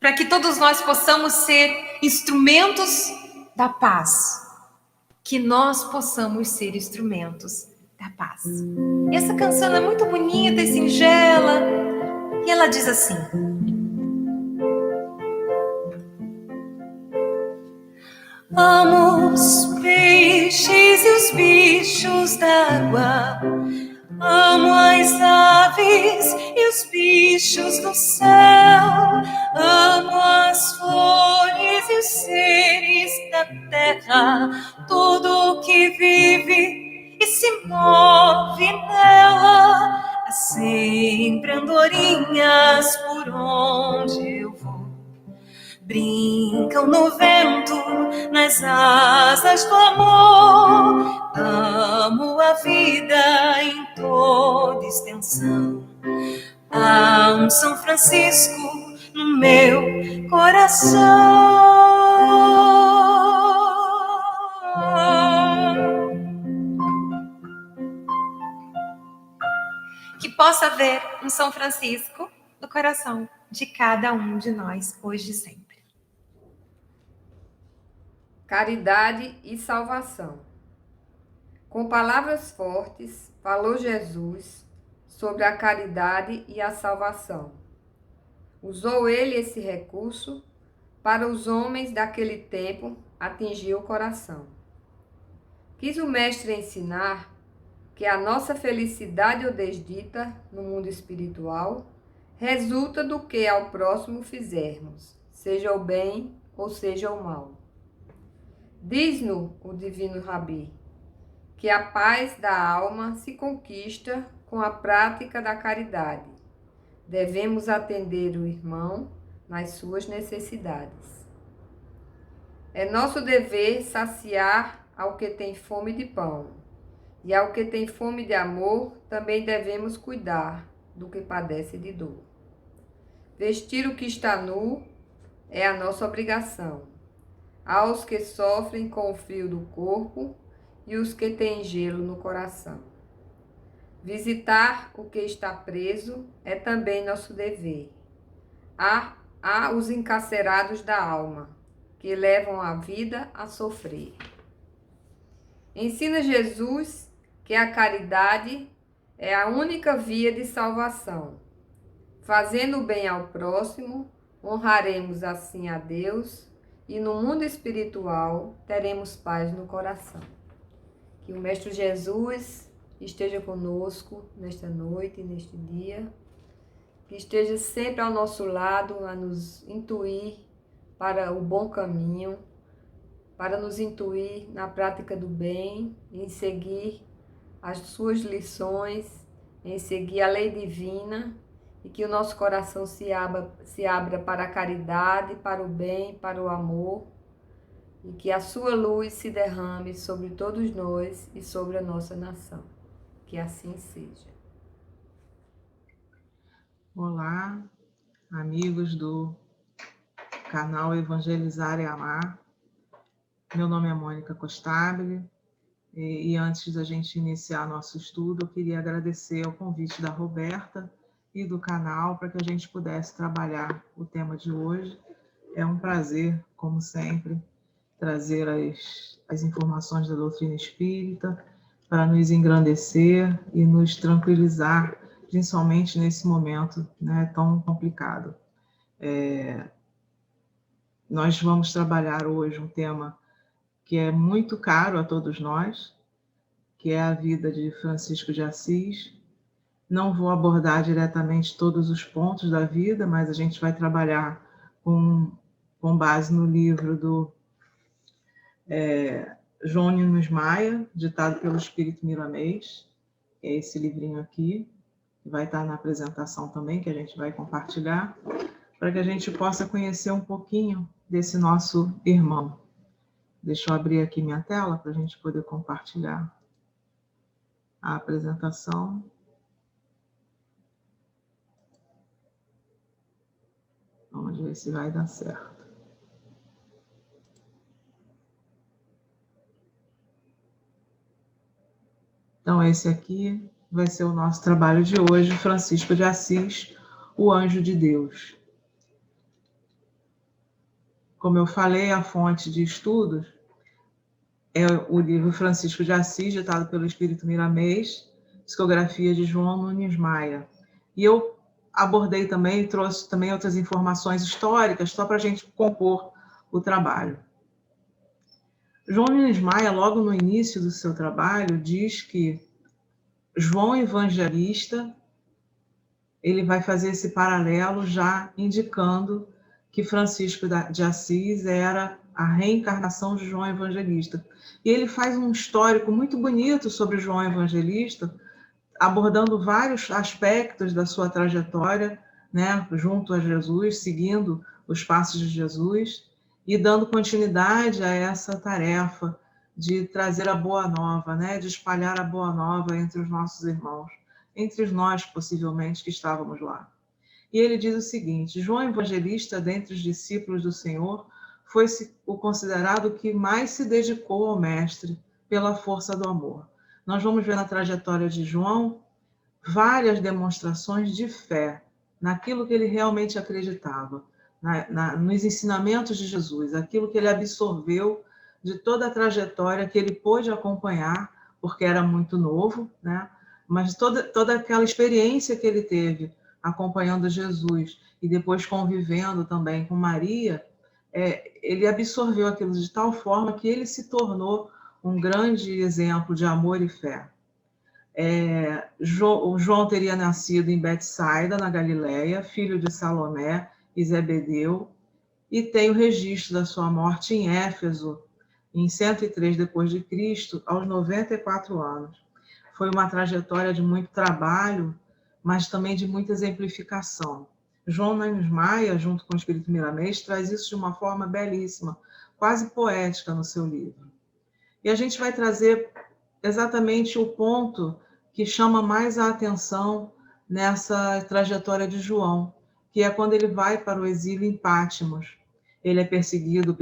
para que todos nós possamos ser instrumentos da paz. Que nós possamos ser instrumentos da paz. E essa canção é muito bonita e singela. E ela diz assim: amo os peixes e os bichos d'água, amo as aves e os bichos do céu, amo as flores e os seres da terra, tudo que vive e se move nela. Há sempre andorinhas por onde eu vou, brincam no vento, nas asas do amor. Amo a vida em toda extensão. Há um São Francisco no meu coração. Que possa haver um São Francisco no coração de cada um de nós, hoje e sempre. Caridade e salvação. Com palavras fortes, falou Jesus sobre a caridade e a salvação. Usou ele esse recurso para os homens daquele tempo atingir o coração. Quis o Mestre ensinar que a nossa felicidade ou desdita no mundo espiritual resulta do que ao próximo fizermos, seja o bem ou seja o mal. Diz-nos o Divino Rabi que a paz da alma se conquista com a prática da caridade. Devemos atender o irmão nas suas necessidades. É nosso dever saciar ao que tem fome de pão, e ao que tem fome de amor também devemos cuidar do que padece de dor. Vestir o que está nu é a nossa obrigação, aos que sofrem com o frio do corpo e os que têm gelo no coração. Visitar o que está preso é também nosso dever. Há os encarcerados da alma, que levam a vida a sofrer. Ensina Jesus que a caridade é a única via de salvação. Fazendo o bem ao próximo, honraremos assim a Deus e no mundo espiritual teremos paz no coração. Que o Mestre Jesus esteja conosco nesta noite e neste dia, que esteja sempre ao nosso lado a nos intuir para o bom caminho, para nos intuir na prática do bem, em seguir as suas lições, em seguir a lei divina, e que o nosso coração se abra para a caridade, para o bem, para o amor, e que a sua luz se derrame sobre todos nós e sobre a nossa nação. Que assim seja. Olá, amigos do canal Evangelizar e Amar. Meu nome é Mônica Costabile e antes da gente iniciar nosso estudo, eu queria agradecer o convite da Roberta e do canal para que a gente pudesse trabalhar o tema de hoje. É um prazer, como sempre, trazer as informações da doutrina espírita para nos engrandecer e nos tranquilizar, principalmente nesse momento, né, tão complicado. Nós vamos trabalhar hoje um tema que é muito caro a todos nós, que é a vida de Francisco de Assis. Não vou abordar diretamente todos os pontos da vida, mas a gente vai trabalhar com base no livro do João Nunes Maia, ditado pelo Espírito Milanês, que é esse livrinho aqui, que vai estar na apresentação também, que a gente vai compartilhar, para que a gente possa conhecer um pouquinho desse nosso irmão. Deixa eu abrir aqui minha tela para a gente poder compartilhar a apresentação. Vamos ver se vai dar certo. Então, esse aqui vai ser o nosso trabalho de hoje, Francisco de Assis, o Anjo de Deus. Como eu falei, a fonte de estudos é o livro Francisco de Assis, ditado pelo Espírito Miramês, psicografia de João Nunes Maia. E eu abordei também, trouxe também outras informações históricas, só para a gente compor o trabalho. João Nunes Maia, logo no início do seu trabalho, diz que João Evangelista, ele vai fazer esse paralelo já indicando que Francisco de Assis era a reencarnação de João Evangelista. E ele faz um histórico muito bonito sobre João Evangelista, abordando vários aspectos da sua trajetória, né, junto a Jesus, seguindo os passos de Jesus e dando continuidade a essa tarefa de trazer a boa nova, né, de espalhar a boa nova entre os nossos irmãos, entre nós, possivelmente, que estávamos lá. E ele diz o seguinte: João Evangelista, dentre os discípulos do Senhor, foi o considerado que mais se dedicou ao Mestre pela força do amor. Nós vamos ver na trajetória de João várias demonstrações de fé naquilo que ele realmente acreditava, nos ensinamentos de Jesus, aquilo que ele absorveu de toda a trajetória que ele pôde acompanhar, porque era muito novo, né? Mas toda aquela experiência que ele teve acompanhando Jesus e depois convivendo também com Maria, ele absorveu aquilo de tal forma que ele se tornou um grande exemplo de amor e fé. João teria nascido em Betsaida, na Galileia, filho de Salomé e Zebedeu, e tem o registro da sua morte em Éfeso, em 103 d.C., aos 94 anos. Foi uma trajetória de muito trabalho, mas também de muita exemplificação. João Nunes Maia, junto com o Espírito Miramês, traz isso de uma forma belíssima, quase poética no seu livro. E a gente vai trazer exatamente o ponto que chama mais a atenção nessa trajetória de João, que é quando ele vai para o exílio em Patmos. Ele é perseguido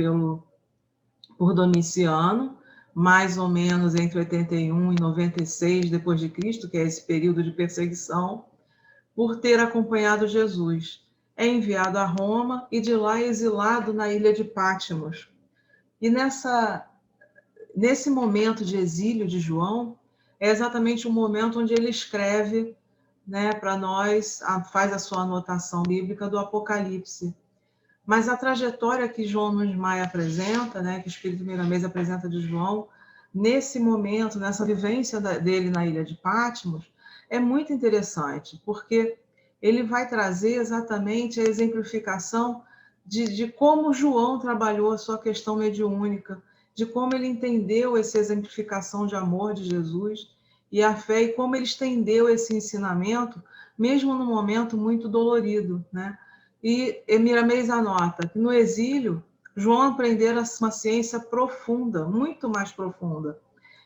por Domiciano, mais ou menos entre 81 e 96 depois de Cristo, que é esse período de perseguição, por ter acompanhado Jesus. É enviado a Roma e de lá é exilado na ilha de Patmos. E nesse momento de exílio de João, é exatamente o momento onde ele escreve, né, para nós, faz a sua anotação bíblica do Apocalipse. Mas a trajetória que João Nunes Maia apresenta, né, que o Espírito Miramês apresenta de João, nesse momento, nessa vivência dele na ilha de Patmos, é muito interessante, porque ele vai trazer exatamente a exemplificação de como João trabalhou a sua questão mediúnica, de como ele entendeu essa exemplificação de amor de Jesus e a fé, e como ele estendeu esse ensinamento, mesmo num momento muito dolorido, né? E Miramês anota que no exílio, João aprendera uma ciência profunda, muito mais profunda,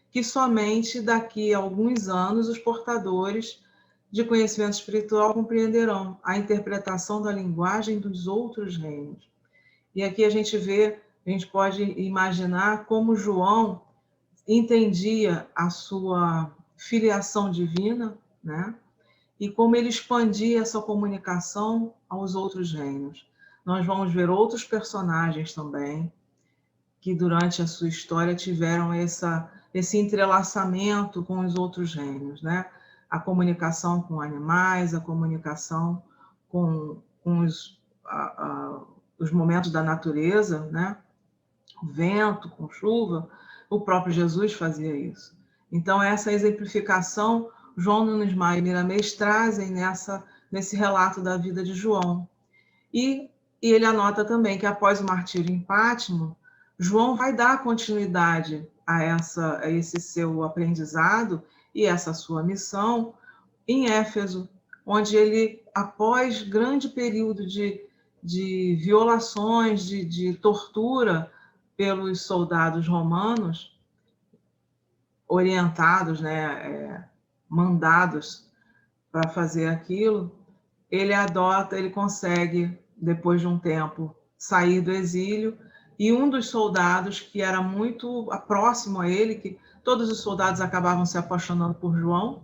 que somente daqui a alguns anos os portadores de conhecimento espiritual compreenderão a interpretação da linguagem dos outros reinos. E aqui a gente pode imaginar como João entendia a sua filiação divina, né? E como ele expandia essa comunicação aos outros reinos. Nós vamos ver outros personagens também que durante a sua história tiveram esse entrelaçamento com os outros reinos, né? A comunicação com animais, a comunicação com os momentos da natureza, né? O vento, com chuva, o próprio Jesus fazia isso. Então, essa exemplificação, João Nunes Maia e Miramês trazem nesse relato da vida de João. E ele anota também que após o martírio em Patmos, João vai dar continuidade a esse seu aprendizado e essa sua missão em Éfeso, onde ele, após grande período de violações, de tortura pelos soldados romanos, orientados, né, mandados para fazer aquilo, ele consegue, depois de um tempo, sair do exílio, e um dos soldados que era muito próximo a ele, que todos os soldados acabavam se apaixonando por João,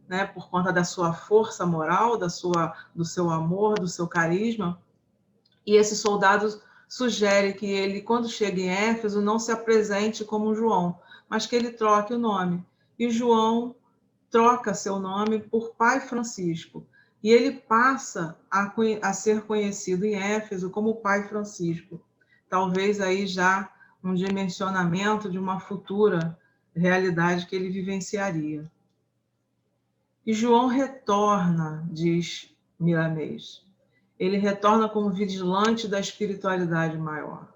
né, por conta da sua força moral, do seu amor, do seu carisma, e esse soldado sugere que ele, quando chega em Éfeso, não se apresente como João, mas que ele troque o nome. E João troca seu nome por Pai Francisco. E ele passa a ser conhecido em Éfeso como Pai Francisco. Talvez aí já um dimensionamento de uma futura realidade que ele vivenciaria. E João retorna, diz Milanês. Ele retorna como vigilante da espiritualidade maior.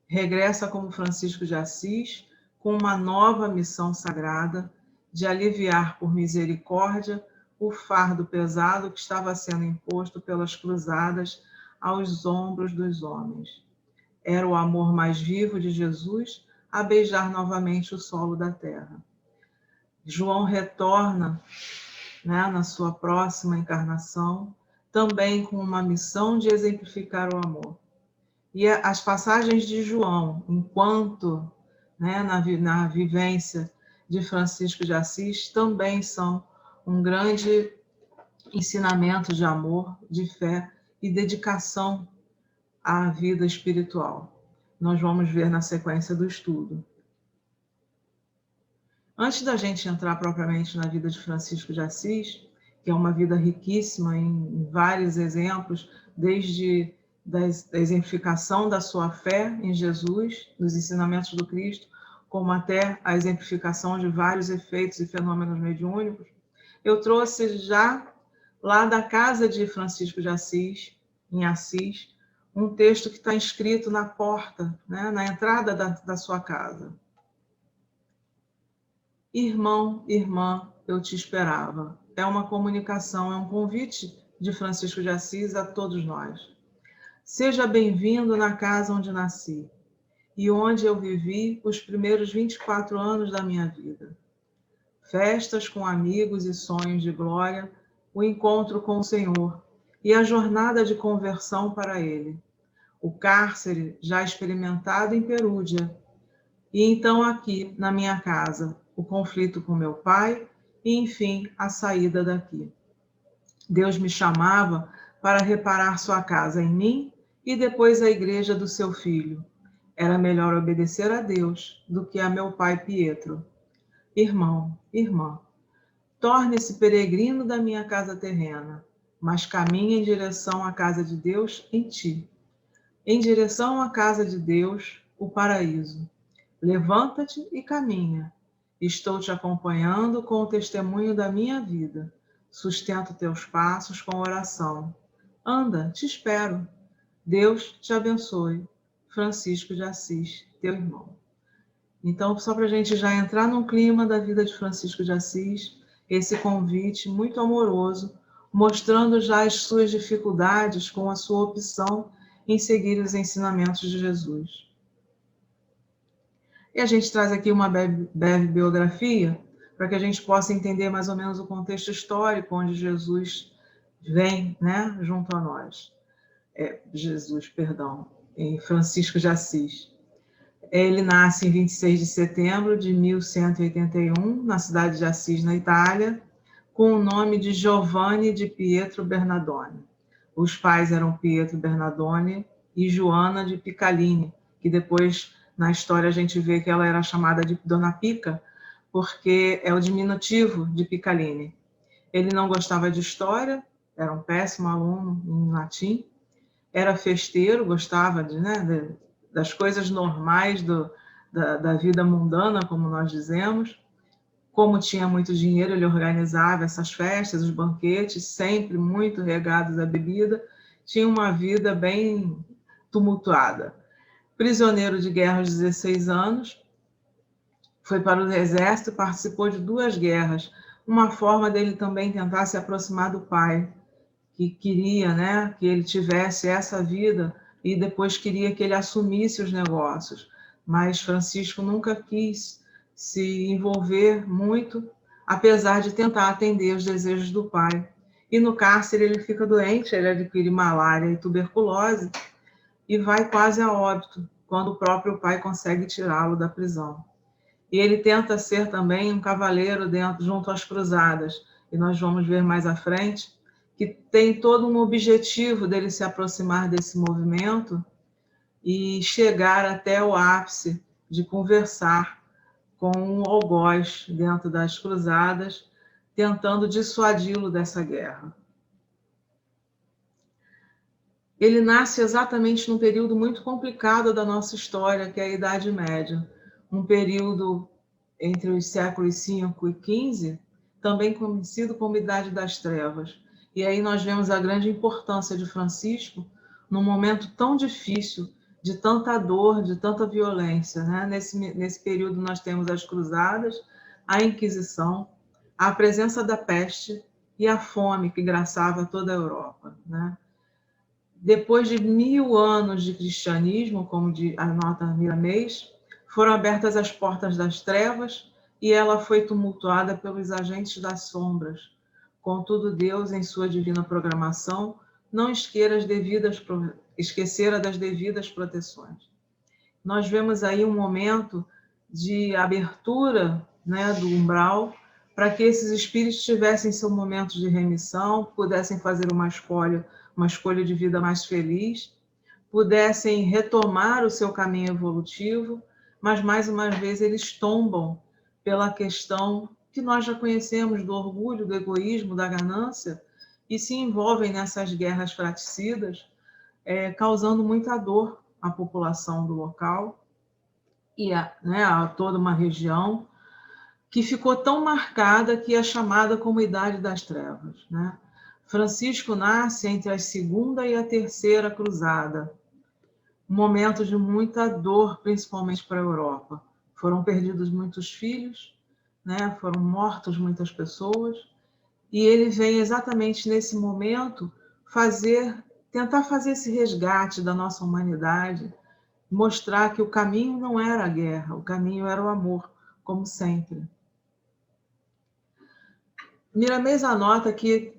Regressa como Francisco de Assis, com uma nova missão sagrada de aliviar por misericórdia o fardo pesado que estava sendo imposto pelas cruzadas aos ombros dos homens. Era o amor mais vivo de Jesus a beijar novamente o solo da terra. João retorna, né, na sua próxima encarnação, também com uma missão de exemplificar o amor. E as passagens de João, enquanto, né, na vivência de Francisco de Assis, também são um grande ensinamento de amor, de fé e dedicação à vida espiritual. Nós vamos ver na sequência do estudo. Antes da gente entrar propriamente na vida de Francisco de Assis, que é uma vida riquíssima em vários exemplos, desde da exemplificação da sua fé em Jesus, dos ensinamentos do Cristo, como até a exemplificação de vários efeitos e fenômenos mediúnicos, eu trouxe já lá da casa de Francisco de Assis, em Assis, um texto que está inscrito na porta, né, na entrada da sua casa. Irmão, irmã, eu te esperava. É uma comunicação, é um convite de Francisco de Assis a todos nós. Seja bem-vindo na casa onde nasci e onde eu vivi os primeiros 24 anos da minha vida. Festas com amigos e sonhos de glória, o encontro com o Senhor e a jornada de conversão para Ele. O cárcere já experimentado em Perúdia. E então aqui, na minha casa, o conflito com meu pai e, enfim, a saída daqui. Deus me chamava para reparar sua casa em mim e depois a igreja do seu filho. Era melhor obedecer a Deus do que a meu pai Pietro. Irmão, irmã, torne-se peregrino da minha casa terrena, mas caminhe em direção à casa de Deus em ti. Em direção à casa de Deus, o paraíso. Levanta-te e caminha. Estou te acompanhando com o testemunho da minha vida. Sustento teus passos com oração. Anda, te espero. Deus te abençoe. Francisco de Assis, teu irmão. Então, só para a gente já entrar no clima da vida de Francisco de Assis, esse convite muito amoroso, mostrando já as suas dificuldades com a sua opção em seguir os ensinamentos de Jesus. E a gente traz aqui uma breve biografia para que a gente possa entender mais ou menos o contexto histórico onde Jesus vem, né, junto a nós. Em Francisco de Assis. Ele nasce em 26 de setembro de 1181, na cidade de Assis, na Itália, com o nome de Giovanni de Pietro Bernardone. Os pais eram Pietro Bernardone e Joana de Picalini, que depois, na história, a gente vê que ela era chamada de Dona Pica, porque é o diminutivo de Picalini. Ele não gostava de história, era um péssimo aluno em latim, era festeiro, gostava das coisas normais da vida mundana, como nós dizemos. Como tinha muito dinheiro, ele organizava essas festas, os banquetes, sempre muito regados à bebida. Tinha uma vida bem tumultuada. Prisioneiro de guerra aos 16 anos, foi para o exército e participou de 2 guerras. Uma forma dele também tentar se aproximar do pai, que queria, né, que ele tivesse essa vida e depois queria que ele assumisse os negócios. Mas Francisco nunca quis se envolver muito, apesar de tentar atender os desejos do pai. E no cárcere ele fica doente, ele adquire malária e tuberculose e vai quase a óbito, quando o próprio pai consegue tirá-lo da prisão. E ele tenta ser também um cavaleiro junto às cruzadas. E nós vamos ver mais à frente que tem todo um objetivo dele se aproximar desse movimento, e chegar até o ápice de conversar com um algoz dentro das cruzadas, tentando dissuadi-lo dessa guerra. Ele nasce exatamente num período muito complicado da nossa história, que é a Idade Média, um período entre os séculos V e XV, também conhecido como Idade das Trevas. E aí nós vemos a grande importância de Francisco num momento tão difícil, de tanta dor, de tanta violência, né? Nesse período nós temos as cruzadas, a Inquisição, a presença da peste e a fome que graçava toda a Europa, né? Depois de 1000 anos de cristianismo, como anota Miramês, foram abertas as portas das trevas e ela foi tumultuada pelos agentes das sombras. Contudo, Deus, em sua divina programação, não esquecera das devidas proteções. Nós vemos aí um momento de abertura, né, do umbral, para que esses espíritos tivessem seu momento de remissão, pudessem fazer uma escolha de vida mais feliz, pudessem retomar o seu caminho evolutivo, mas mais uma vez eles tombam pela questão que nós já conhecemos do orgulho, do egoísmo, da ganância, e se envolvem nessas guerras fraticidas, causando muita dor à população do local e a toda uma região que ficou tão marcada que é chamada como Idade das Trevas, né? Francisco nasce entre a segunda e a terceira cruzada, um momento de muita dor, principalmente para a Europa. Foram perdidos muitos filhos, né? Foram mortos muitas pessoas, e ele vem exatamente nesse momento tentar fazer esse resgate da nossa humanidade, mostrar que o caminho não era a guerra, o caminho era o amor, como sempre. Miramês anota que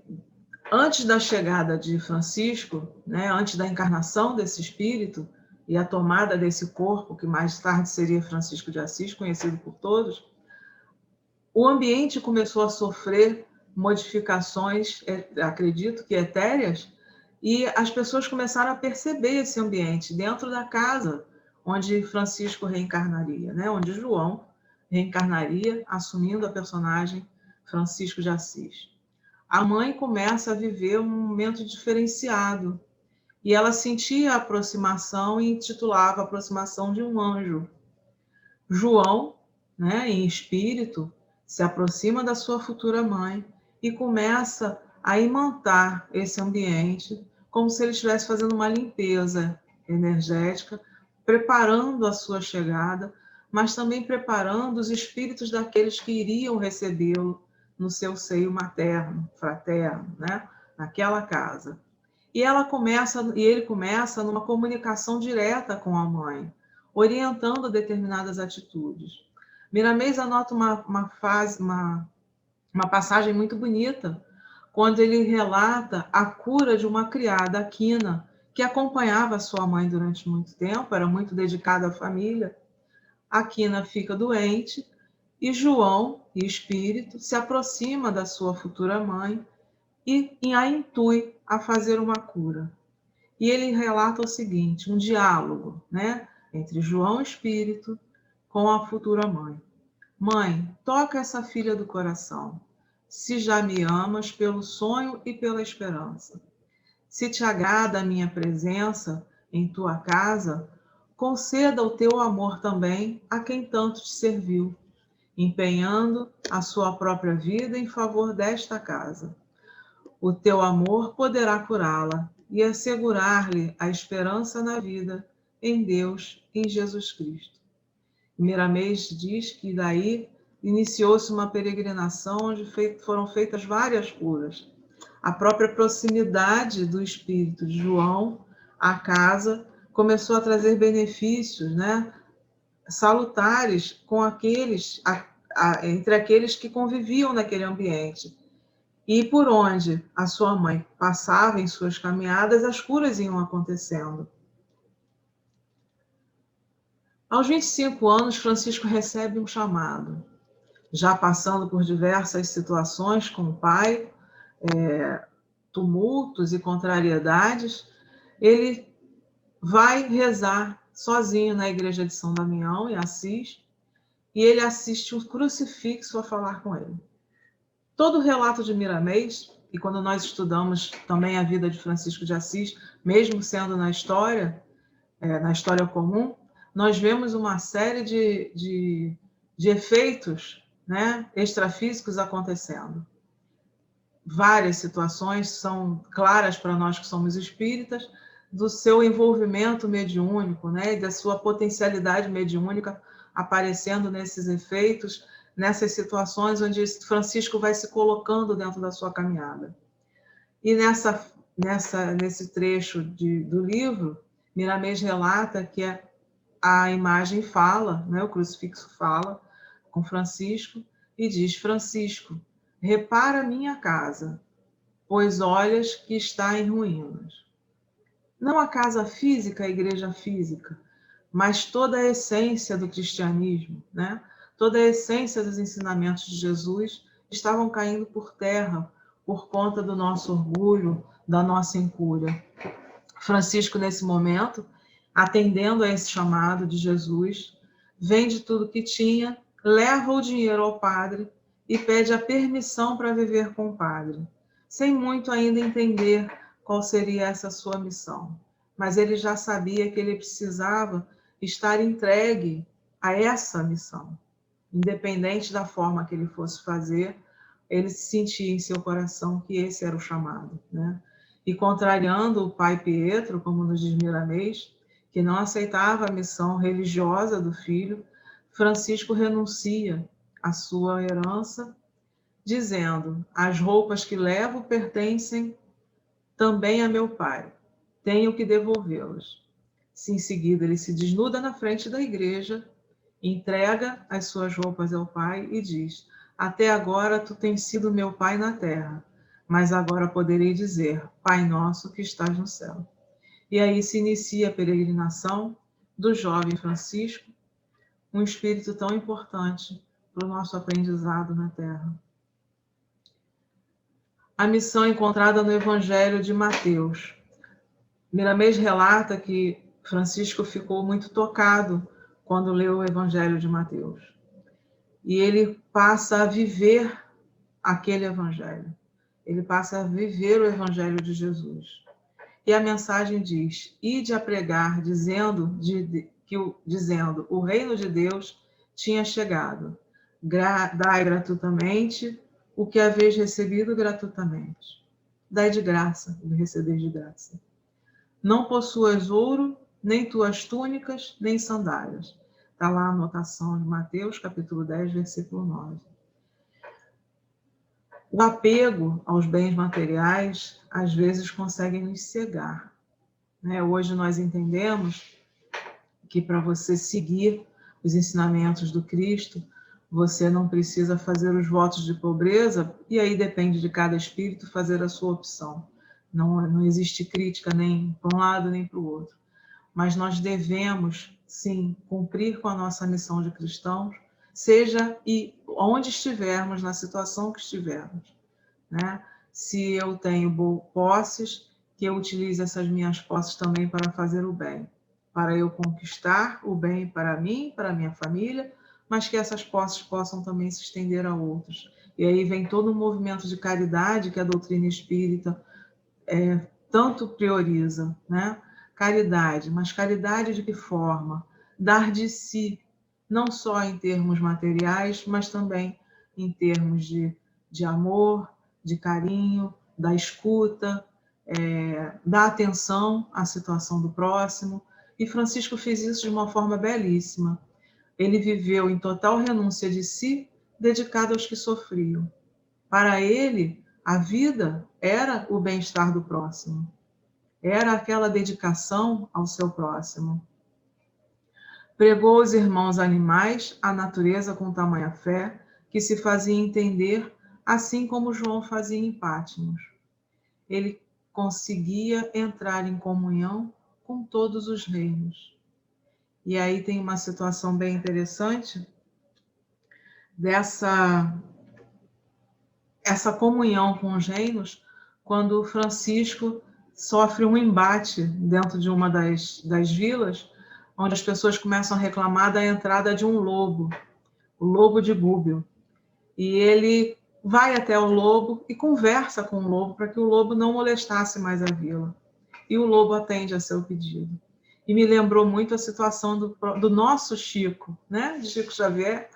antes da chegada de Francisco, né, antes da encarnação desse espírito e a tomada desse corpo, que mais tarde seria Francisco de Assis, conhecido por todos, o ambiente começou a sofrer modificações, acredito que etéreas, e as pessoas começaram a perceber esse ambiente dentro da casa onde Francisco reencarnaria, né, onde João reencarnaria, assumindo a personagem Francisco de Assis. A mãe começa a viver um momento diferenciado e ela sentia a aproximação e intitulava a aproximação de um anjo. João, né, em espírito, se aproxima da sua futura mãe e começa a imantar esse ambiente como se ele estivesse fazendo uma limpeza energética, preparando a sua chegada, mas também preparando os espíritos daqueles que iriam recebê-lo no seu seio materno, fraterno, né? Naquela casa. E ele começa numa comunicação direta com a mãe, orientando determinadas atitudes. Miramês anota uma passagem muito bonita, quando ele relata a cura de uma criada, Aquina, que acompanhava a sua mãe durante muito tempo, era muito dedicada à família. Aquina fica doente, e João, e espírito, se aproxima da sua futura mãe e a intui a fazer uma cura. E ele relata o seguinte, um diálogo, né, entre João, espírito, com a futura mãe. Mãe, toca essa filha do coração, se já me amas pelo sonho e pela esperança. Se te agrada a minha presença em tua casa, conceda o teu amor também a quem tanto te serviu, empenhando a sua própria vida em favor desta casa. O teu amor poderá curá-la e assegurar-lhe a esperança na vida, em Deus, em Jesus Cristo. Miramês diz que daí iniciou-se uma peregrinação onde foram feitas várias curas. A própria proximidade do espírito de João à casa começou a trazer benefícios, né, salutares com entre aqueles que conviviam naquele ambiente. E por onde a sua mãe passava em suas caminhadas, as curas iam acontecendo. Aos 25 anos, Francisco recebe um chamado. Já passando por diversas situações com o pai, tumultos e contrariedades, ele vai rezar sozinho na igreja de São Damião, em Assis, e ele assiste o crucifixo a falar com ele. Todo o relato de Miramês, e quando nós estudamos também a vida de Francisco de Assis, mesmo sendo na história comum, nós vemos uma série de efeitos, né, extrafísicos acontecendo. Várias situações são claras para nós que somos espíritas, do seu envolvimento mediúnico, né, da sua potencialidade mediúnica aparecendo nesses efeitos, nessas situações onde Francisco vai se colocando dentro da sua caminhada. E nesse trecho do livro, Miramês relata que a imagem fala, né, o crucifixo fala com Francisco e diz: Francisco, repara minha casa, pois olhas que está em ruínas. Não a casa física, a igreja física, mas toda a essência do cristianismo, né? Toda a essência dos ensinamentos de Jesus estavam caindo por terra por conta do nosso orgulho, da nossa incúria. Francisco, nesse momento, atendendo a esse chamado de Jesus, vende tudo que tinha, leva o dinheiro ao padre e pede a permissão para viver com o padre, sem muito ainda entender qual seria essa sua missão. Mas ele já sabia que ele precisava estar entregue a essa missão. Independente da forma que ele fosse fazer, ele sentia em seu coração que esse era o chamado, né? E contrariando o pai Pietro, como nos diz Miramês, que não aceitava a missão religiosa do filho, Francisco renuncia à sua herança, dizendo: as roupas que levo pertencem também a meu pai, tenho que devolvê-las. Em seguida, ele se desnuda na frente da igreja, entrega as suas roupas ao pai e diz: até agora tu tens sido meu pai na terra, mas agora poderei dizer: Pai nosso que estás no céu. E aí se inicia a peregrinação do jovem Francisco, um espírito tão importante para o nosso aprendizado na terra. A missão encontrada no Evangelho de Mateus. Miramês relata que Francisco ficou muito tocado quando leu o Evangelho de Mateus. E ele passa a viver aquele Evangelho. Ele passa a viver o Evangelho de Jesus. E a mensagem diz: ide a pregar, dizendo, o reino de Deus tinha chegado. Dai gratuitamente o que haveis recebido gratuitamente. Dai de graça, o que recebeis de graça. Não possuas ouro, nem tuas túnicas, nem sandálias. Está lá a anotação de Mateus, capítulo 10, versículo 9. O apego aos bens materiais, às vezes, consegue nos cegar. Hoje nós entendemos que para você seguir os ensinamentos do Cristo, você não precisa fazer os votos de pobreza, e aí depende de cada espírito fazer a sua opção. Não existe crítica nem para um lado nem para o outro. Mas nós devemos, sim, cumprir com a nossa missão de cristãos, seja e onde estivermos, na situação que estivermos, né? Se eu tenho posses, que eu utilize essas minhas posses também para fazer o bem, para eu conquistar o bem para mim, para a minha família, mas que essas posses possam também se estender a outros. E aí vem todo um movimento de caridade que a doutrina espírita tanto prioriza, né? Caridade, mas caridade de que forma? Dar de si, não só em termos materiais, mas também em termos de amor, de carinho, da escuta, da atenção à situação do próximo. E Francisco fez isso de uma forma belíssima. Ele viveu em total renúncia de si, dedicado aos que sofriam. Para ele, a vida era o bem-estar do próximo. Era aquela dedicação ao seu próximo. Pregou aos irmãos animais a natureza com tamanha fé que se fazia entender, assim como João fazia em Patmos. Ele conseguia entrar em comunhão com todos os reinos. E aí tem uma situação bem interessante essa comunhão com os reinos, quando Francisco sofre um embate dentro de uma das vilas, onde as pessoas começam a reclamar da entrada de um lobo, o lobo de Búbio. E ele vai até o lobo e conversa com o lobo para que o lobo não molestasse mais a vila. E o lobo atende a seu pedido. E me lembrou muito a situação do nosso Chico, né? De Chico Xavier,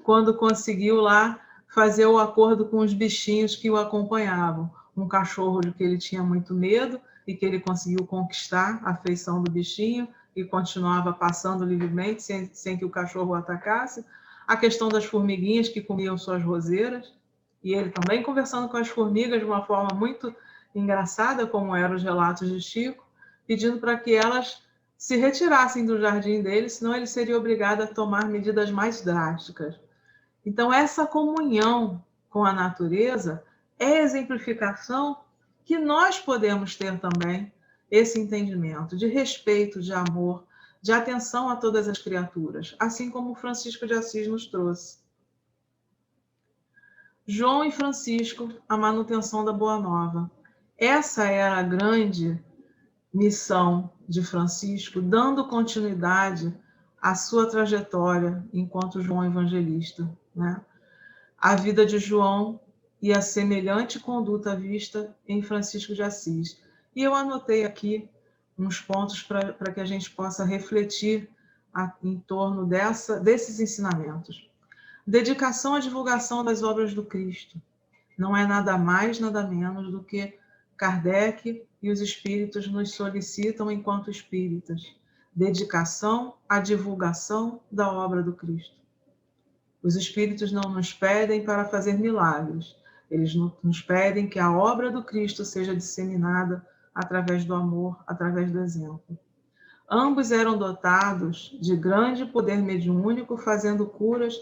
quando conseguiu lá fazer o acordo com os bichinhos que o acompanhavam. Um cachorro de que ele tinha muito medo e que ele conseguiu conquistar a afeição do bichinho e continuava passando livremente sem que o cachorro o atacasse. A questão das formiguinhas que comiam suas roseiras, e ele também conversando com as formigas de uma forma muito engraçada, como eram os relatos de Chico, pedindo para que elas se retirassem do jardim dele, senão ele seria obrigado a tomar medidas mais drásticas. Então, essa comunhão com a natureza é exemplificação que nós podemos ter também esse entendimento de respeito, de amor, de atenção a todas as criaturas, assim como Francisco de Assis nos trouxe. João e Francisco, a manutenção da Boa Nova. Essa era a grande missão de Francisco, dando continuidade à sua trajetória enquanto João Evangelista, né? A vida de João e a semelhante conduta vista em Francisco de Assis. E eu anotei aqui uns pontos para que a gente possa refletir em torno desses ensinamentos. Dedicação à divulgação das obras do Cristo. Não é nada mais, nada menos do que Kardec e os espíritos nos solicitam enquanto espíritas. Dedicação à divulgação da obra do Cristo. Os espíritos não nos pedem para fazer milagres. Eles nos pedem que a obra do Cristo seja disseminada através do amor, através do exemplo. Ambos eram dotados de grande poder mediúnico, fazendo curas,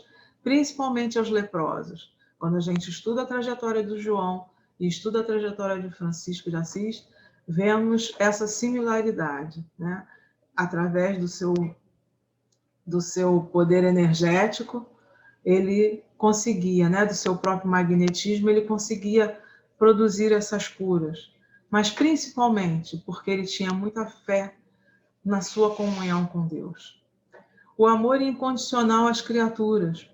principalmente aos leprosos. Quando a gente estuda a trajetória do João e estuda a trajetória de Francisco de Assis, vemos essa similaridade, né? Através do seu poder energético, ele conseguia, né? Do seu próprio magnetismo, ele conseguia produzir essas curas. Mas principalmente porque ele tinha muita fé na sua comunhão com Deus. O amor incondicional às criaturas.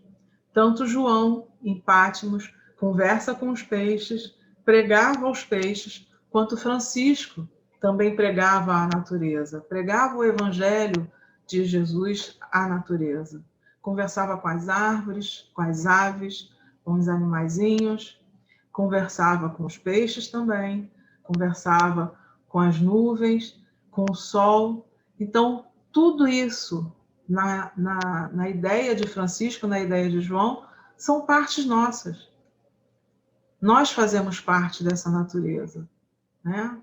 Tanto João, em Pátimos, conversa com os peixes, pregava aos peixes, quanto Francisco também pregava à natureza, pregava o evangelho de Jesus à natureza. Conversava com as árvores, com as aves, com os animaizinhos, conversava com os peixes também, conversava com as nuvens, com o sol. Então, tudo isso, na ideia de Francisco, na ideia de João, são partes nossas. Nós fazemos parte dessa natureza, né?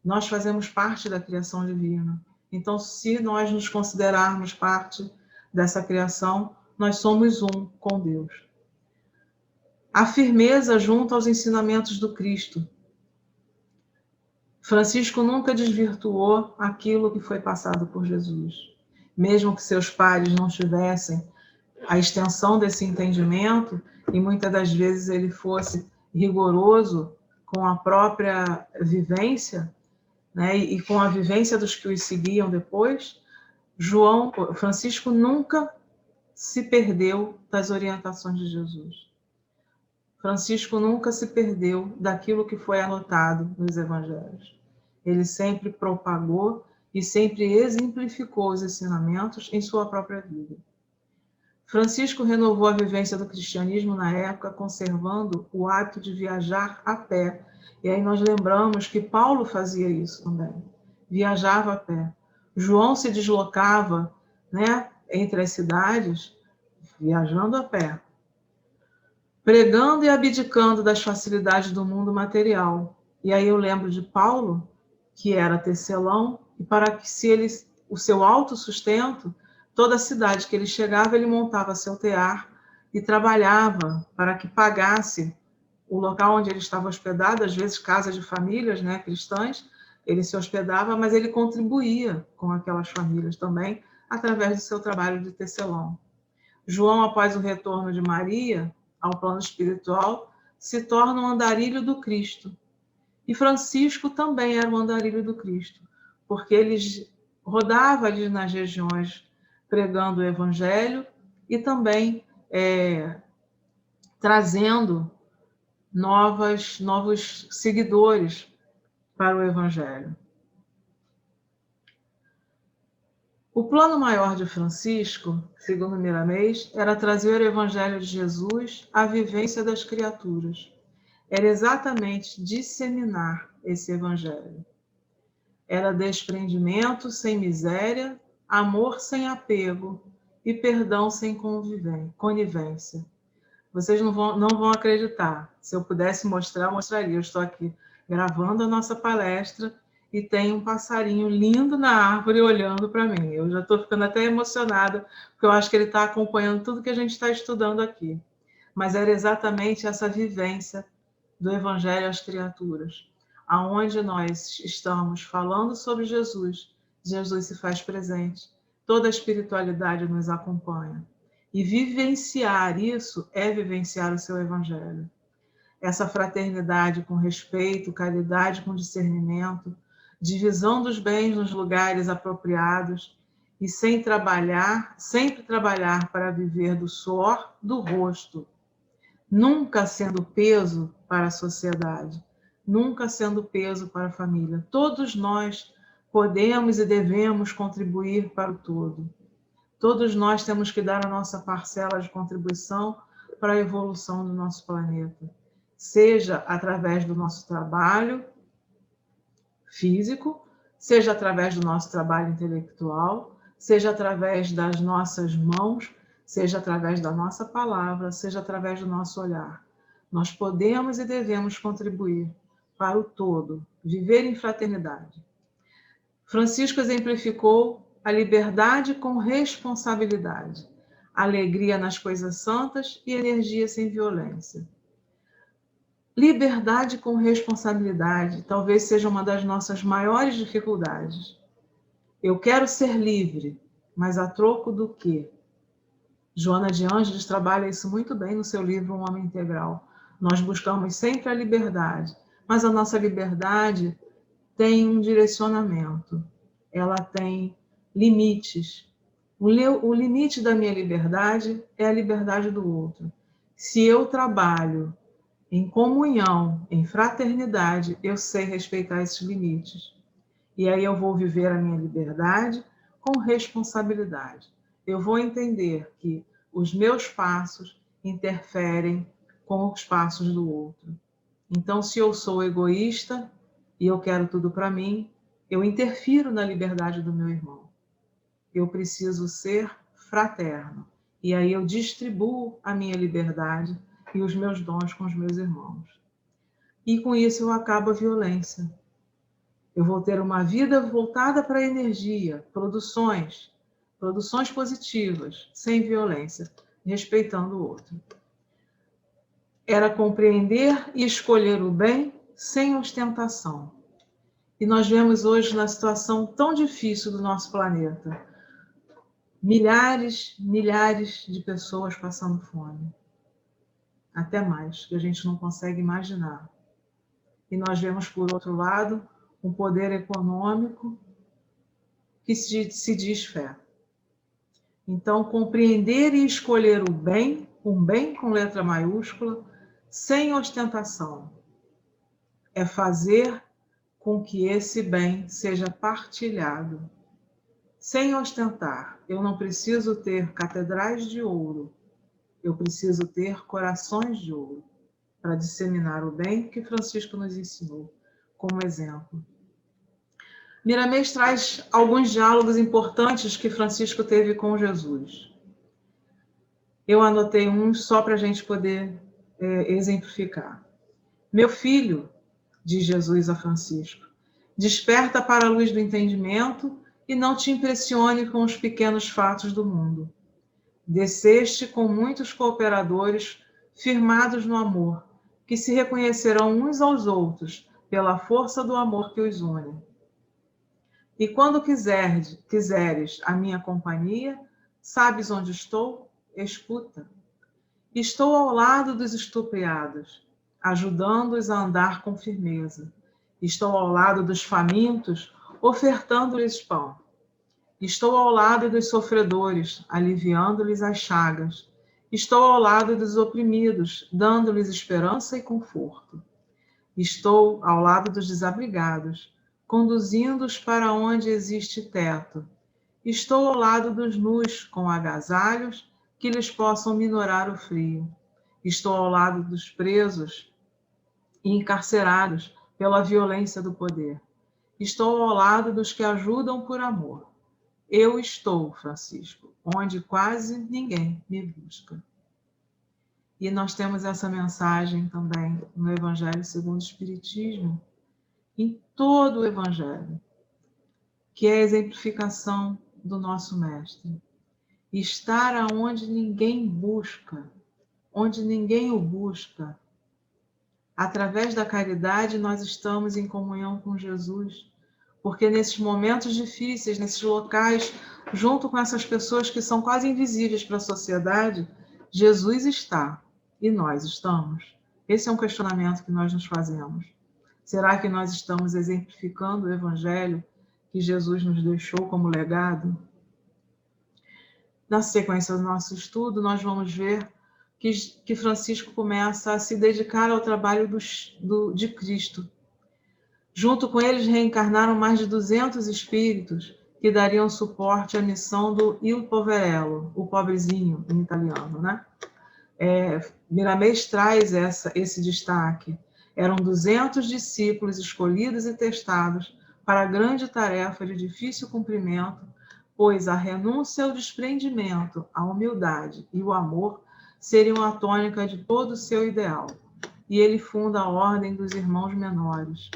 Nós fazemos parte da criação divina. Então, se nós nos considerarmos parte dessa criação, nós somos um com Deus. A firmeza junto aos ensinamentos do Cristo. Francisco nunca desvirtuou aquilo que foi passado por Jesus. Mesmo que seus pares não tivessem a extensão desse entendimento, e muitas das vezes ele fosse rigoroso com a própria vivência, né, e com a vivência dos que os seguiam depois, Francisco nunca se perdeu das orientações de Jesus. Francisco nunca se perdeu daquilo que foi anotado nos evangelhos. Ele sempre propagou e sempre exemplificou os ensinamentos em sua própria vida. Francisco renovou a vivência do cristianismo na época, conservando o hábito de viajar a pé. E aí nós lembramos que Paulo fazia isso também, viajava a pé. João se deslocava, né, entre as cidades, viajando a pé, pregando e abdicando das facilidades do mundo material. E aí eu lembro de Paulo, que era tecelão, e para que o seu autossustento, toda a cidade que ele chegava, ele montava seu tear e trabalhava para que pagasse o local onde ele estava hospedado, às vezes casa de famílias, né, cristãs. Ele se hospedava, mas ele contribuía com aquelas famílias também, através do seu trabalho de tecelão. João, após o retorno de Maria ao plano espiritual, se torna um andarilho do Cristo. E Francisco também era um andarilho do Cristo, porque ele rodava ali nas regiões pregando o Evangelho e também trazendo novos seguidores para o Evangelho. O plano maior de Francisco, segundo Miramês, era trazer o Evangelho de Jesus à vivência das criaturas. Era exatamente disseminar esse Evangelho. Era desprendimento sem miséria, amor sem apego e perdão sem conivência. Vocês não vão acreditar. Se eu pudesse mostrar, eu mostraria. Eu estou aqui gravando a nossa palestra e tem um passarinho lindo na árvore olhando para mim. Eu já estou ficando até emocionada, porque eu acho que ele está acompanhando tudo que a gente está estudando aqui. Mas era exatamente essa vivência do Evangelho às criaturas, aonde nós estamos falando sobre Jesus, Jesus se faz presente, toda a espiritualidade nos acompanha. E vivenciar isso é vivenciar o seu Evangelho. Essa fraternidade com respeito, caridade com discernimento, divisão dos bens nos lugares apropriados e sempre trabalhar para viver do suor do rosto, nunca sendo peso para a sociedade, nunca sendo peso para a família. Todos nós podemos e devemos contribuir para o todo. Todos nós temos que dar a nossa parcela de contribuição para a evolução do nosso planeta, seja através do nosso trabalho físico, seja através do nosso trabalho intelectual, seja através das nossas mãos, seja através da nossa palavra, seja através do nosso olhar. Nós podemos e devemos contribuir para o todo, viver em fraternidade. Francisco exemplificou a liberdade com responsabilidade, alegria nas coisas santas e energia sem violência. Liberdade com responsabilidade talvez seja uma das nossas maiores dificuldades. Eu quero ser livre, mas a troco do quê? Joana de Ângeles trabalha isso muito bem no seu livro Um Homem Integral. Nós buscamos sempre a liberdade, mas a nossa liberdade tem um direcionamento, ela tem limites. O limite da minha liberdade é a liberdade do outro. Se eu trabalho em comunhão, em fraternidade, eu sei respeitar esses limites. E aí eu vou viver a minha liberdade com responsabilidade. Eu vou entender que os meus passos interferem com os passos do outro. Então, se eu sou egoísta e eu quero tudo para mim, eu interfiro na liberdade do meu irmão. Eu preciso ser fraterno. E aí eu distribuo a minha liberdade e os meus dons com os meus irmãos. E com isso eu acabo a violência. Eu vou ter uma vida voltada para a energia, produções positivas, sem violência, respeitando o outro. Era compreender e escolher o bem sem ostentação. E nós vemos hoje na situação tão difícil do nosso planeta, milhares de pessoas passando fome. Até mais, que a gente não consegue imaginar. E nós vemos, por outro lado, um poder econômico que se diz fé. Então, compreender e escolher o bem, um bem com letra maiúscula, sem ostentação, é fazer com que esse bem seja partilhado. Sem ostentar, eu não preciso ter catedrais de ouro, eu preciso ter corações de ouro para disseminar o bem que Francisco nos ensinou como exemplo. Miramês traz alguns diálogos importantes que Francisco teve com Jesus. Eu anotei uns só para a gente poder exemplificar. Meu filho, diz Jesus a Francisco, desperta para a luz do entendimento e não te impressione com os pequenos fatos do mundo. Desceste com muitos cooperadores firmados no amor, que se reconhecerão uns aos outros pela força do amor que os une. E quando quiseres a minha companhia, sabes onde estou? Escuta. Estou ao lado dos estupriados, ajudando-os a andar com firmeza, Estou ao lado dos famintos, ofertando-lhes pão. Estou ao lado dos sofredores, aliviando-lhes as chagas. Estou ao lado dos oprimidos, dando-lhes esperança e conforto. Estou ao lado dos desabrigados, conduzindo-os para onde existe teto. Estou ao lado dos nus, com agasalhos que lhes possam minorar o frio. Estou ao lado dos presos e encarcerados pela violência do poder. Estou ao lado dos que ajudam por amor. Eu estou, Francisco, onde quase ninguém me busca. E nós temos essa mensagem também no Evangelho segundo o Espiritismo, em todo o Evangelho, que é a exemplificação do nosso Mestre. Estar aonde ninguém busca, onde ninguém o busca. Através da caridade, nós estamos em comunhão com Jesus, porque nesses momentos difíceis, nesses locais, junto com essas pessoas que são quase invisíveis para a sociedade, Jesus está e nós estamos. Esse é um questionamento que nós nos fazemos. Será que nós estamos exemplificando o Evangelho que Jesus nos deixou como legado? Na sequência do nosso estudo, nós vamos ver que Francisco começa a se dedicar ao trabalho de Cristo. Junto com eles reencarnaram mais de 200 espíritos que dariam suporte à missão do Il Poverello, o pobrezinho em italiano, né? Miramês traz esse destaque. Eram 200 discípulos escolhidos e testados para a grande tarefa de difícil cumprimento, pois a renúncia ao desprendimento, a humildade e o amor seriam a tônica de todo o seu ideal. E ele funda a Ordem dos Irmãos Menores.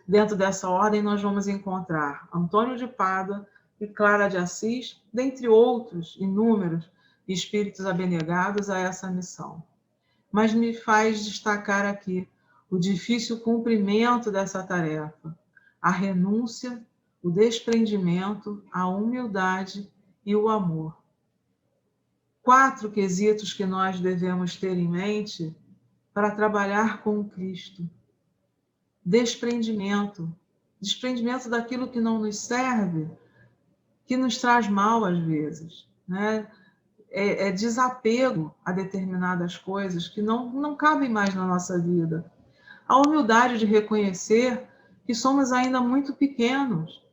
Dentro dessa ordem, nós vamos encontrar Antônio de Pádua e Clara de Assis, dentre outros inúmeros espíritos abnegados a essa missão. Mas me faz destacar aqui o difícil cumprimento dessa tarefa, a renúncia, o desprendimento, a humildade e o amor. 4 quesitos que nós devemos ter em mente para trabalhar com o Cristo. Desprendimento daquilo que não nos serve, que nos traz mal às vezes, né? Desapego a determinadas coisas que não cabem mais na nossa vida. A humildade de reconhecer que somos ainda muito pequenos,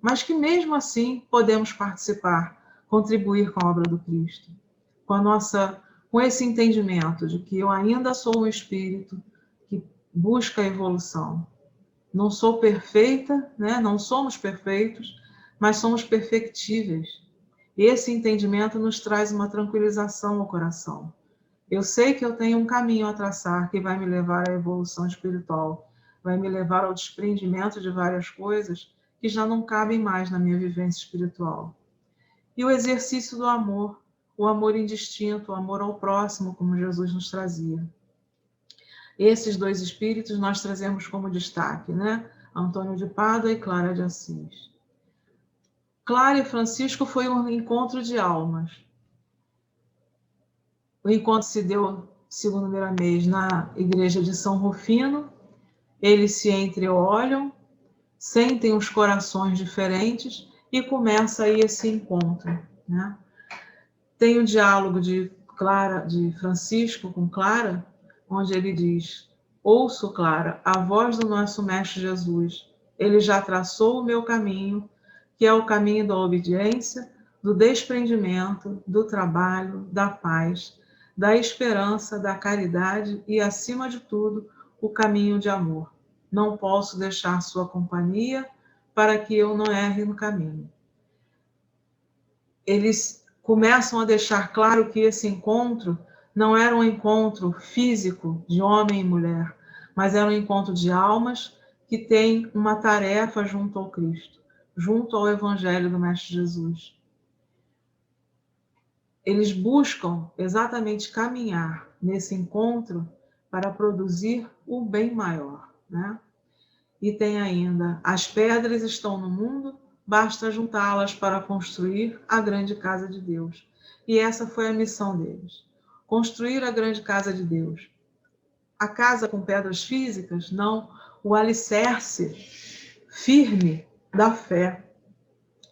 mas que mesmo assim podemos participar, contribuir com a obra do Cristo, com esse entendimento de que eu ainda sou um espírito que busca a evolução. Não sou perfeita, né? Não somos perfeitos, mas somos perfectíveis. Esse entendimento nos traz uma tranquilização ao coração. Eu sei que eu tenho um caminho a traçar que vai me levar à evolução espiritual, vai me levar ao desprendimento de várias coisas que já não cabem mais na minha vivência espiritual. E o exercício do amor, o amor indistinto, o amor ao próximo, como Jesus nos trazia. Esses 2 espíritos nós trazemos como destaque, né? Antônio de Pádua e Clara de Assis. Clara e Francisco foi um encontro de almas. O encontro se deu, segundo Miramês, na igreja de São Rufino. Eles se entreolham, sentem os corações diferentes e começa aí esse encontro, né? Tem o diálogo de Francisco com Clara, onde ele diz: ouço, Clara, a voz do nosso Mestre Jesus. Ele já traçou o meu caminho, que é o caminho da obediência, do desprendimento, do trabalho, da paz, da esperança, da caridade e, acima de tudo, o caminho de amor. Não posso deixar sua companhia para que eu não erre no caminho. Eles começam a deixar claro que esse encontro não era um encontro físico de homem e mulher, mas era um encontro de almas que têm uma tarefa junto ao Cristo, junto ao Evangelho do Mestre Jesus. Eles buscam exatamente caminhar nesse encontro para produzir o bem maior, né? E tem ainda: as pedras estão no mundo, basta juntá-las para construir a grande casa de Deus. E essa foi a missão deles: construir a grande casa de Deus. A casa com pedras físicas? Não. o alicerce firme da fé,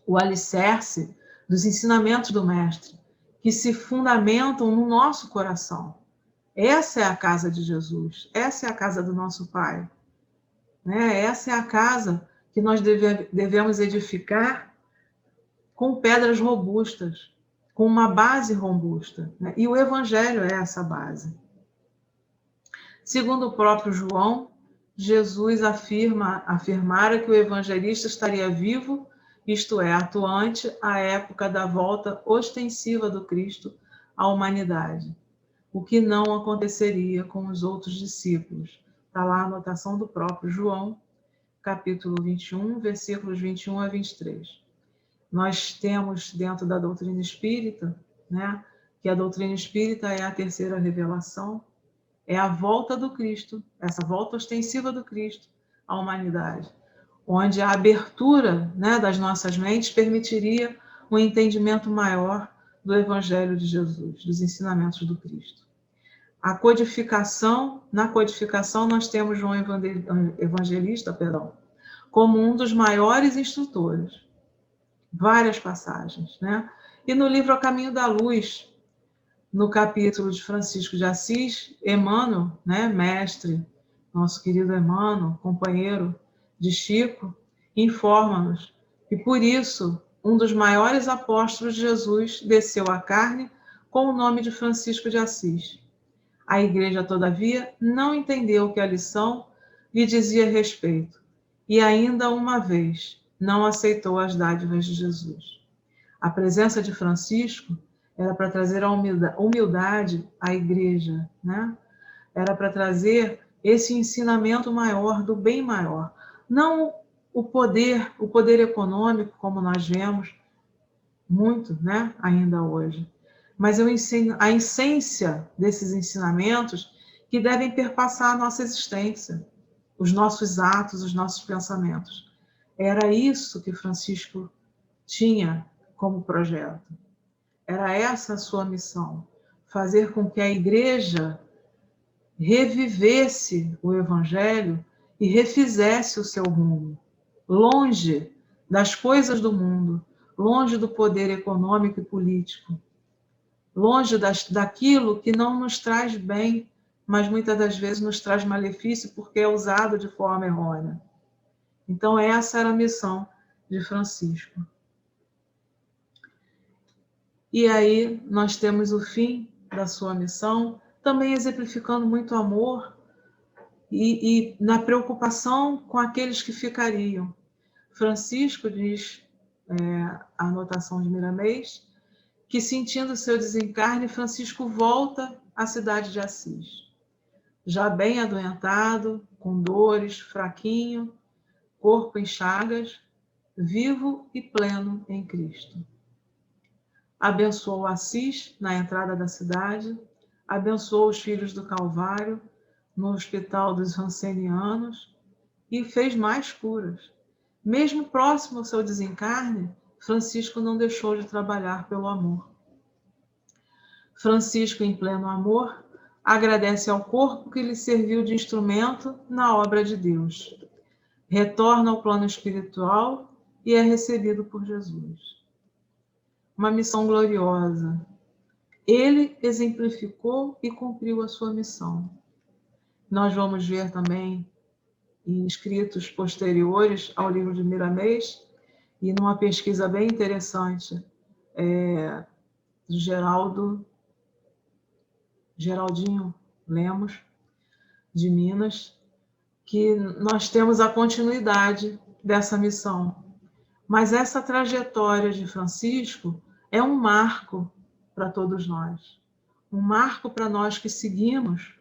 o alicerce dos ensinamentos do Mestre, que se fundamentam no nosso coração. Essa é a casa de Jesus, essa é a casa do nosso Pai, né? Essa é a casa que nós devemos edificar com pedras robustas, com uma base robusta, né? E o Evangelho é essa base. Segundo o próprio João, Jesus afirmara que o evangelista estaria vivo, isto é, atuante, à época da volta ostensiva do Cristo à humanidade, o que não aconteceria com os outros discípulos. Está lá a anotação do próprio João, capítulo 21, versículos 21 a 23. Nós temos dentro da doutrina espírita, né, que a doutrina espírita é a terceira revelação, é a volta do Cristo, essa volta ostensiva do Cristo à humanidade, onde a abertura, né, das nossas mentes permitiria um entendimento maior do Evangelho de Jesus, dos ensinamentos do Cristo. A codificação, na codificação nós temos João Evangelista, como um dos maiores instrutores. Várias passagens, né? E no livro A Caminho da Luz, no capítulo de Francisco de Assis, Emmanuel, né, mestre, nosso querido Emmanuel, companheiro de Chico, informa-nos que por isso um dos maiores apóstolos de Jesus desceu à carne com o nome de Francisco de Assis. A Igreja, todavia, não entendeu que a lição lhe dizia respeito e ainda uma vez não aceitou as dádivas de Jesus. A presença de Francisco era para trazer a humildade à Igreja, né? Era para trazer esse ensinamento maior, do bem maior. Não o poder econômico, como nós vemos muito, né, ainda hoje, mas a essência desses ensinamentos que devem perpassar a nossa existência, os nossos atos, os nossos pensamentos. Era isso que Francisco tinha como projeto. Era essa a sua missão, fazer com que a Igreja revivesse o Evangelho e refizesse o seu rumo, longe das coisas do mundo, longe do poder econômico e político, longe daquilo que não nos traz bem, mas muitas das vezes nos traz malefício porque é usado de forma errônea. Então essa era a missão de Francisco. E aí nós temos o fim da sua missão, também exemplificando muito amor e na preocupação com aqueles que ficariam. Francisco diz, a anotação de Miramês, que sentindo seu desencarne, Francisco volta à cidade de Assis. Já bem adoentado, com dores, fraquinho, corpo em chagas, vivo e pleno em Cristo. Abençoou Assis na entrada da cidade, abençoou os filhos do Calvário no hospital dos Rancenianos e fez mais curas. Mesmo próximo ao seu desencarne, Francisco não deixou de trabalhar pelo amor. Francisco, em pleno amor, agradece ao corpo que lhe serviu de instrumento na obra de Deus. Retorna ao plano espiritual e é recebido por Jesus. Uma missão gloriosa. Ele exemplificou e cumpriu a sua missão. Nós vamos ver também em escritos posteriores ao livro de Miramês e numa pesquisa bem interessante do Geraldinho Lemos, de Minas, que nós temos a continuidade dessa missão. Mas essa trajetória de Francisco é um marco para todos nós. Um marco para nós que seguimos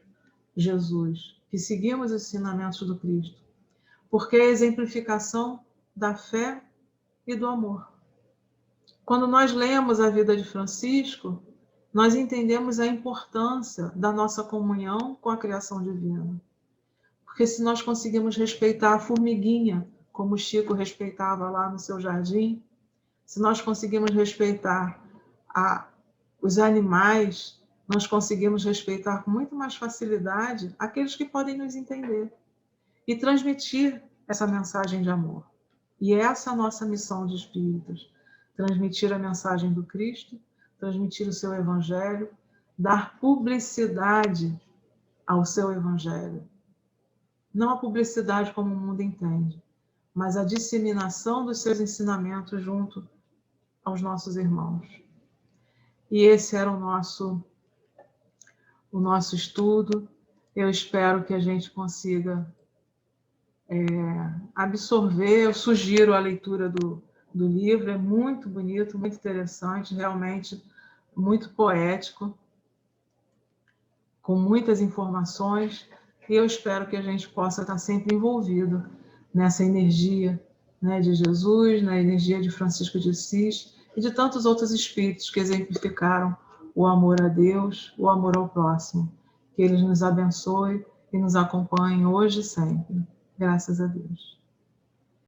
Jesus, que seguimos os ensinamentos do Cristo. Porque é a exemplificação da fé e do amor. Quando nós lemos a vida de Francisco, nós entendemos a importância da nossa comunhão com a criação divina. Porque se nós conseguimos respeitar a formiguinha, como Chico respeitava lá no seu jardim, se nós conseguimos respeitar os animais, nós conseguimos respeitar com muito mais facilidade aqueles que podem nos entender. e transmitir essa mensagem de amor. E essa é a nossa missão de espíritas: transmitir a mensagem do Cristo, transmitir o seu evangelho, dar publicidade ao seu evangelho. Não a publicidade como o mundo entende, mas a disseminação dos seus ensinamentos junto aos nossos irmãos. E esse era o nosso estudo. Eu espero que a gente consiga absorver. Eu sugiro a leitura do livro, é muito bonito, muito interessante, realmente muito poético, com muitas informações, e eu espero que a gente possa estar sempre envolvido nessa energia, né, de Jesus, na energia de Francisco de Assis e de tantos outros espíritos que exemplificaram o amor a Deus, o amor ao próximo. Que eles nos abençoe e nos acompanhem hoje e sempre. Graças a Deus.